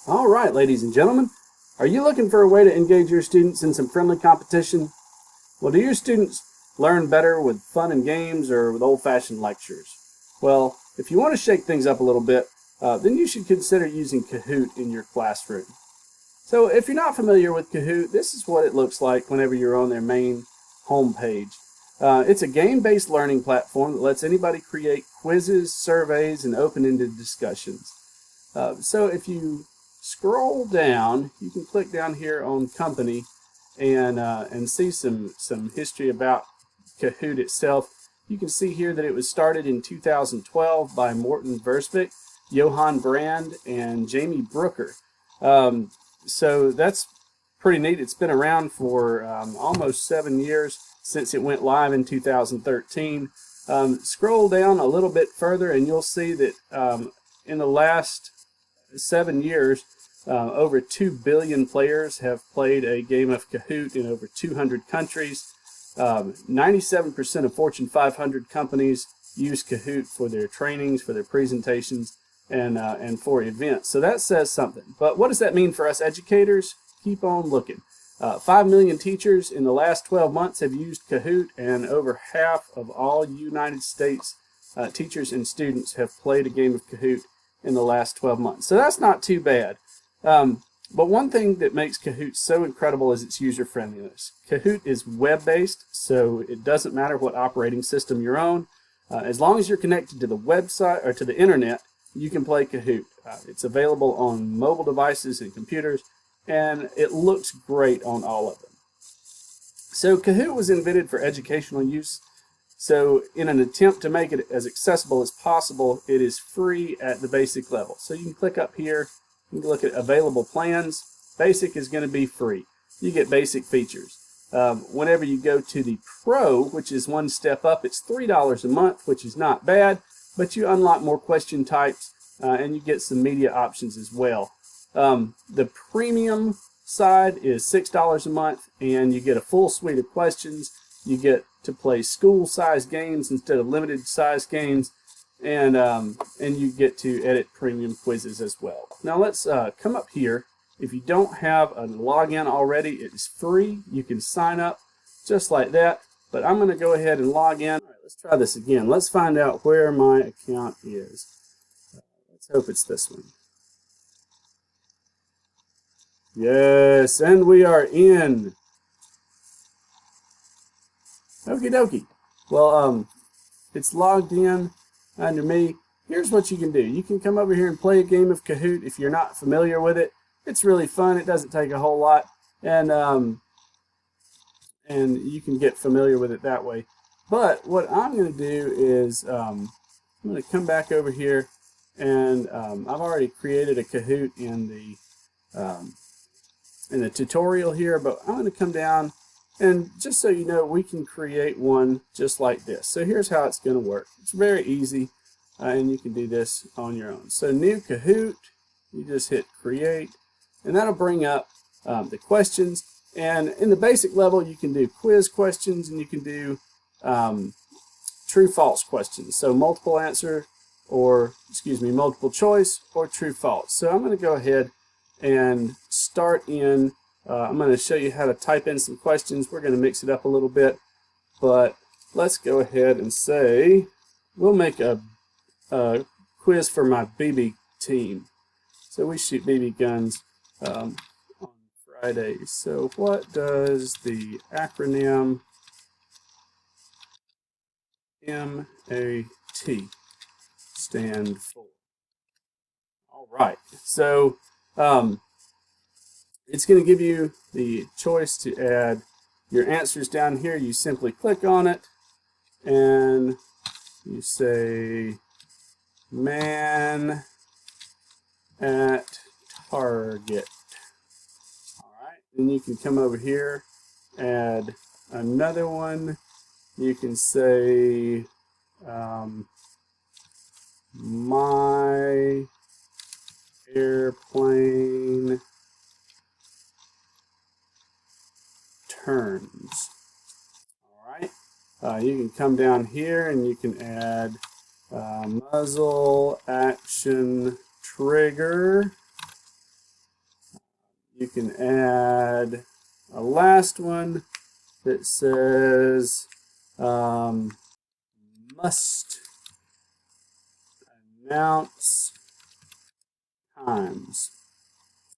All right, ladies and gentlemen, are you looking for a way to engage your students in some friendly competition? Well, do your students learn better with fun and games or with old-fashioned lectures? Well, if you want to shake things up a little bit, then you should consider using Kahoot in your classroom. So if you're not familiar with Kahoot, this is what it looks like whenever you're on their main homepage. It's a game-based learning platform that lets anybody create quizzes, surveys, and open-ended discussions. So if you scroll down, you can click down here on company and see some history about Kahoot itself. You can see here that it was started in 2012 by Morten Versvik, Johan Brand, and Jamie Brooker. So that's pretty neat. It's been around for almost 7 years since it went live in 2013. Scroll down a little bit further and you'll see that in the last 7 years, over 2 billion players have played a game of Kahoot in over 200 countries. 97% of Fortune 500 companies use Kahoot for their trainings, for their presentations, and for events. So that says something. But what does that mean for us educators? Keep on looking. 5 million teachers in the last 12 months have used Kahoot, and over half of all United States teachers and students have played a game of Kahoot in the last 12 months. So that's not too bad. But one thing that makes Kahoot so incredible is its user friendliness. Kahoot is web-based, so it doesn't matter what operating system you're on. As long as you're connected to the website or to the internet, you can play Kahoot. It's available on mobile devices and computers, and it looks great on all of them. So Kahoot was invented for educational use. So in an attempt to make it as accessible as possible, it is free at the basic level. So you can click up here, you can look at available plans. Basic is going to be free. You get basic features. Whenever you go to the Pro, which is one step up, it's $3 a month, which is not bad, but you unlock more question types and you get some media options as well. The Premium side is $6 a month, and you get a full suite of questions. You get to play school-sized games instead of limited-sized games, and you get to edit premium quizzes as well. Now let's come up here. If you don't have a login already, it is free. You can sign up just like that, but I'm going to go ahead and log in. All right, let's try this again. Let's find out where my account is. Let's hope it's this one. Yes, and we are in. Okie dokie. Well, it's logged in under me. Here's what you can do. You can come over here and play a game of Kahoot if you're not familiar with it. It's really fun. It doesn't take a whole lot, and you can get familiar with it that way. But what I'm going to do is I'm going to come back over here, and I've already created a Kahoot in the tutorial here, but I'm going to come down, and just so you know, we can create one just like this. So here's how it's going to work. It's very easy, and you can do this on your own. So new Kahoot, you just hit create, and that'll bring up the questions. And in the basic level, you can do quiz questions, and you can do true-false questions. So multiple answer, or multiple choice, or true-false. So I'm going to go ahead and start in. I'm going to show you how to type in some questions. We're going to mix it up a little bit, but let's go ahead and say we'll make a quiz for my BB team. So we shoot BB guns on Fridays. So what does the acronym MAT stand for? All right. So it's going to give you the choice to add your answers down here. You simply click on it and you say man at target. All right. Then you can come over here, add another one. You can say my airplane turns. All right. You can come down here and you can add muzzle action trigger. you can add a last one that says must announce times.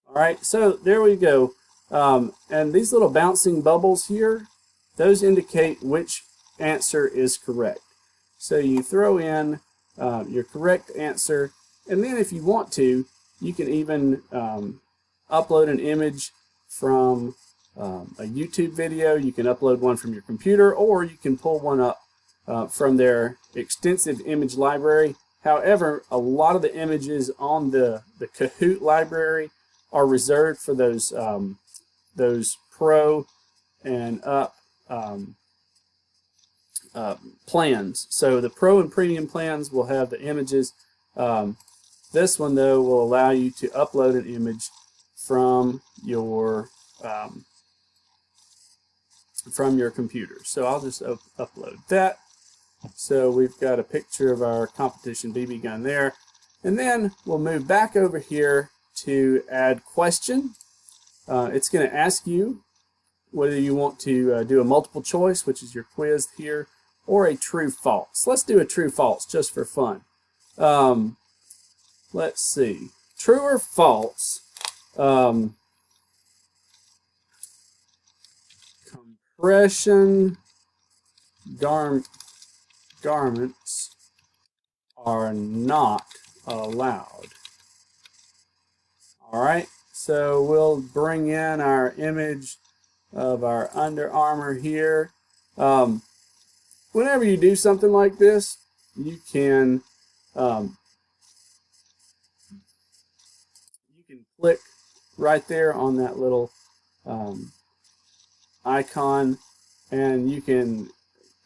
All right, so there we go. And these little bouncing bubbles here, those indicate which answer is correct. So you throw in your correct answer, and then if you want to, you can even upload an image from a YouTube video. You can upload one from your computer, or you can pull one up from their extensive image library. However, a lot of the images on the Kahoot library are reserved for those Pro and Up plans. So the Pro and Premium plans will have the images. This one, though, will allow you to upload an image from your computer. So I'll just upload that. So we've got a picture of our competition BB gun there. And then we'll move back over here to add question. It's going to ask you whether you want to do a multiple choice, which is your quiz here, or a true false. Let's do a true false just for fun. Let's see. True or false? Compression garments are not allowed. All right, so we'll bring in our image of our Under Armour here. Whenever you do something like this, you can click right there on that little icon, and you can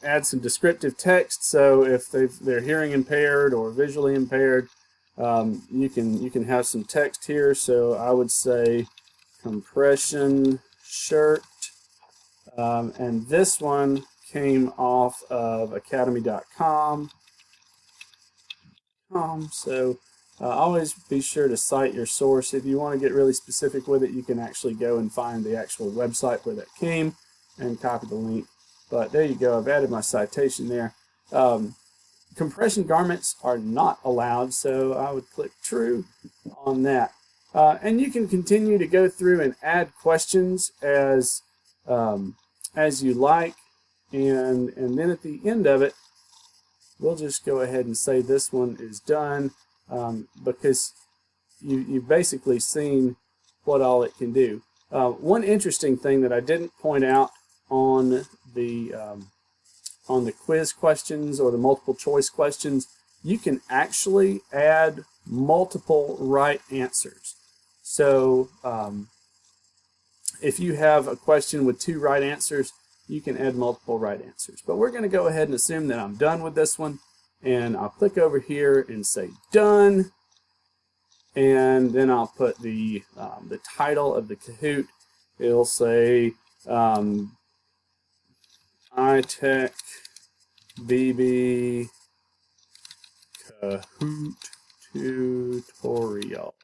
add some descriptive text. So if they're hearing impaired or visually impaired, you can have some text here. So I would say compression shirt, and this one came off of academy.com. So always be sure to cite your source. If you want to get really specific with it, you can actually go and find the actual website where that came and copy the link. But there you go, I've added my citation there. Compression garments are not allowed, so I would click true on that. And you can continue to go through and add questions as you like, and then at the end of it, we'll just go ahead and say this one is done, because you've basically seen what all it can do. One interesting thing that I didn't point out on the quiz questions or the multiple choice questions, you can actually add multiple right answers. So if you have a question with 2 right answers, you can add multiple right answers. But we're going to go ahead and assume that I'm done with this one, and I'll click over here and say done, and then I'll put the title of the Kahoot. It'll say ITEC BB Kahoot tutorial.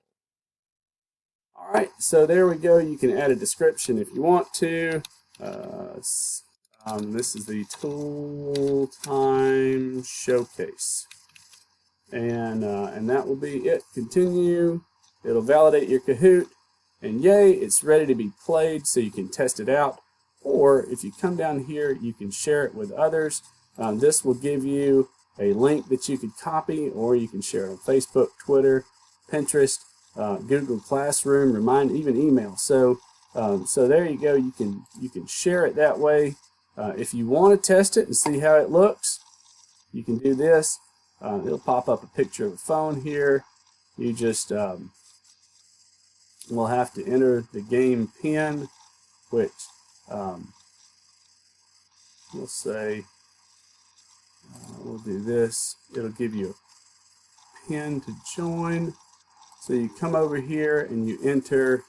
All right, so there we go. You can add a description if you want to. This is the tool time showcase, and that will be it. Continue. It'll validate your Kahoot, and yay, it's ready to be played, so you can test it out. Or if you come down here, you can share it with others. This will give you a link that you could copy, or you can share it on Facebook, Twitter, Pinterest, Google Classroom, Remind, even email. So there you go. You can share it that way. If you want to test it and see how it looks, you can do this. It'll pop up a picture of a phone here. You just will have to enter the game pin, which we'll say we'll do this. It'll give you a pin to join. So you come over here and you enter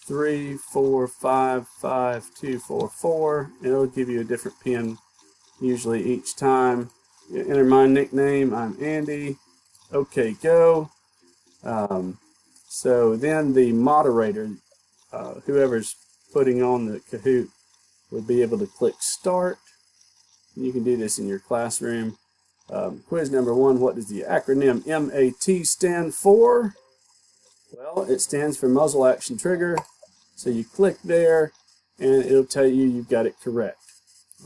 3455244, and it'll give you a different pin usually each time. You enter my nickname. I'm Andy. Okay, go. So then the moderator, whoever's putting on the Kahoot would be able to click Start. You can do this in your classroom. Quiz number 1, what does the acronym MAT stand for? Well, it stands for Muzzle Action Trigger. So you click there and it'll tell you you've got it correct.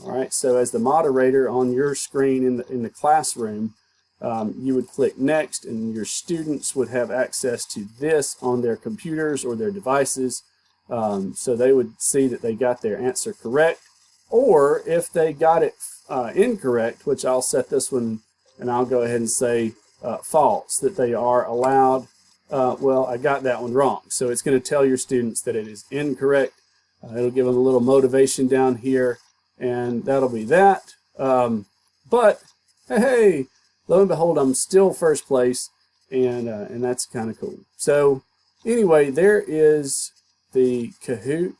Alright, so as the moderator on your screen in the classroom, you would click Next, and your students would have access to this on their computers or their devices. So they would see that they got their answer correct, or if they got it incorrect, which I'll set this one and I'll go ahead and say false, that they are allowed, well, I got that one wrong. So it's going to tell your students that it is incorrect. It'll give them a little motivation down here, and that'll be that. But hey, lo and behold, I'm still first place, and that's kind of cool. So anyway, there is the Kahoot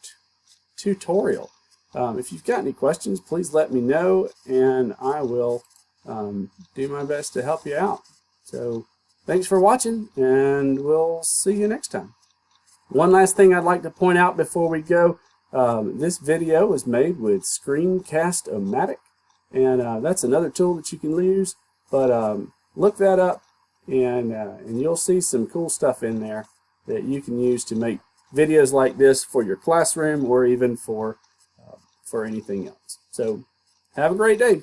tutorial. If you've got any questions, please let me know, and I will do my best to help you out. So thanks for watching, and we'll see you next time. One last thing I'd like to point out before we go. This video is made with Screencast-O-Matic, and that's another tool that you can use. But look that up, and you'll see some cool stuff in there that you can use to make videos like this for your classroom or even for anything else. So have a great day.